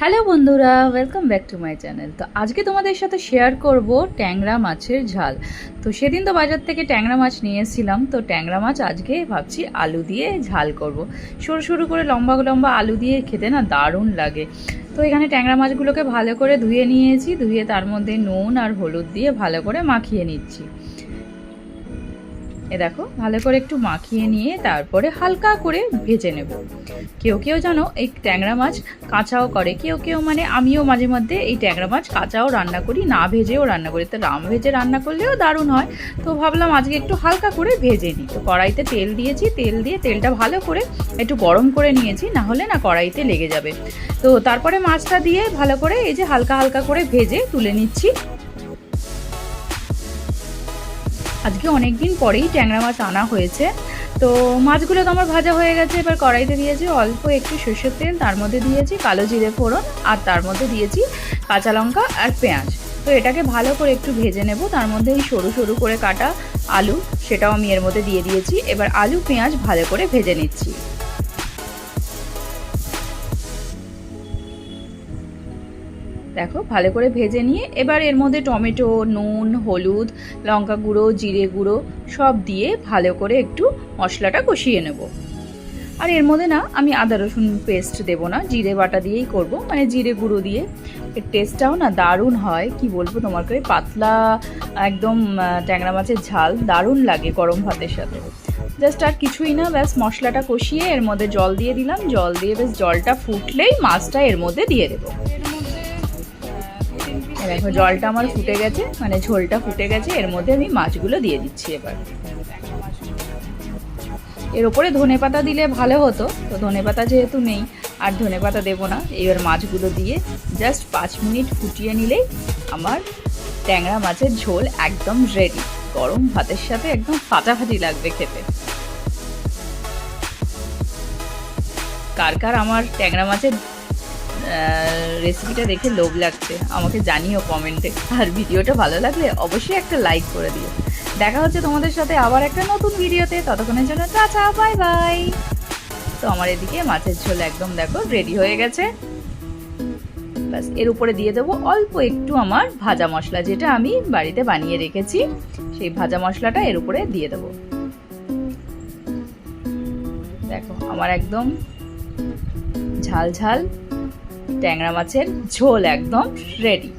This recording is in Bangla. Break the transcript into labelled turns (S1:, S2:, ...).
S1: হ্যালো বন্ধুরা, welcome back to my channel. তো আজকে তোমাদের সাথে শেয়ার করব ট্যাংরা মাছের ঝাল। তো সেদিন তো বাজার থেকে ট্যাংরা মাছ নিয়ে এসেছিলাম, তো ট্যাংরা মাছ আজকে ভাবছি আলু দিয়ে ঝাল করব। সরু সরু করে লম্বা লম্বা আলু দিয়ে খেতে না দারুণ লাগে। তো এখানে ট্যাংরা মাছগুলোকে ভালো করে ধুয়ে নিয়েছি, ধুয়ে তার মধ্যে নুন আর হলুদ দিয়ে ভালো করে মাখিয়ে নিচ্ছি। এ দেখো, ভালো করে একটু মাখিয়ে নিয়ে তারপরে হালকা করে ভেজে নেব। কেউ কেউ জানো এই ট্যাংরা মাছ কাঁচাও করে, কেউ কেউ মানে আমিও মাঝে মধ্যে এই ট্যাংরা মাছ কাঁচাও রান্না করি, না ভেজেও রান্না করি। তো ভেজে রান্না করলেও দারুণ হয়। তো ভাবলাম আজকে একটু হালকা করে ভেজে নিই। তো কড়াইতে তেল দিয়েছি, তেল দিয়ে তেলটা ভালো করে একটু গরম করে নিয়েছি, না হলে না কড়াইতে লেগে যাবে। তো তারপরে মাছটা দিয়ে ভালো করে এই যে হালকা হালকা করে ভেজে তুলে নিচ্ছি। আজকে অনেক দিন পরেই ট্যাংরা মাছ আনা হয়েছে। তো মাছগুলো তো আমার ভাজা হয়ে গেছে। এবার কড়াইতে দিয়েছি অল্প একটু সরষের তেল, তার মধ্যে দিয়েছি কালো জিরে ফোড়ন, আর তার মধ্যে দিয়েছি কাঁচা লঙ্কা আর পেঁয়াজ। তো এটাকে ভালো করে একটু ভেজে নেব। তার মধ্যে এই সরু সরু করে কাটা আলু, সেটাও আমি এর মধ্যে দিয়ে দিয়েছি। এবার আলু পেঁয়াজ ভালো করে ভেজে নিচ্ছি। দেখো, ভালো করে ভেজে নিয়ে এবার এর মধ্যে টমেটো, নুন, হলুদ, লঙ্কা গুঁড়ো, জিরে গুঁড়ো সব দিয়ে ভালো করে একটু মশলাটা কষিয়ে নেব। আর এর মধ্যে না আমি আদা রসুন পেস্ট দেবো না, জিরে বাটা দিয়েই করব, মানে জিরে গুঁড়ো দিয়ে। এর টেস্টটাও না দারুণ হয়, কি বলবো তোমাকে, পাতলা একদম ট্যাংরা মাছের ঝাল দারুণ লাগে গরম ভাতের সাথে। জাস্ট আর কিছুই না, ব্যাস মশলাটা কষিয়ে এর মধ্যে জল দিয়ে দিলাম। জল দিয়ে বেশ জলটা ফুটলেই মাছটা এর মধ্যে দিয়ে দেবো। দেখো, জলটা আমার ফুটে গেছে, মানে ঝোলটা ফুটে গেছে। এর মধ্যে আমি মাছগুলো দিয়ে দিচ্ছি। এবার এর ওপরে ধনেপাতা দিলে ভালো হতো, তো ধনেপাতা যেহেতু নেই আর ধনেপাতা দেবো না। এবার মাছগুলো দিয়ে জাস্ট 5 মিনিট ফুটিয়ে নিলেই আমার ট্যাংরা মাছের ঝোল একদম রেডি। গরম ভাতের সাথে একদম ফাটাফাটি লাগবে খেতে। কার কার আমার ট্যাংরা মাছের রেসিপিটা দেখে লোভ লাগছে আমাকে জানিও কমেন্টে। আর ভিডিওটা ভালো লাগলে অবশ্যই একটা লাইক করে দিও। দেখা হচ্ছে তোমাদের সাথে আবার একটা নতুন ভিডিওতে। ততক্ষণের জন্য টাটা, বাই বাই। তো আমার এদিকে মাছের ঝোল একদম দেখো রেডি হয়ে গেছে। ব্যাস, এর উপরে দিয়ে দেবো অল্প একটু আমার ভাজা মশলা, যেটা আমি বাড়িতে বানিয়ে রেখেছি। সেই ভাজা মশলাটা এর উপরে দিয়ে দেবো। দেখো, আমার একদম ঝাল ঝাল ট্যাংরা মাছের ঝোল একদম রেডি।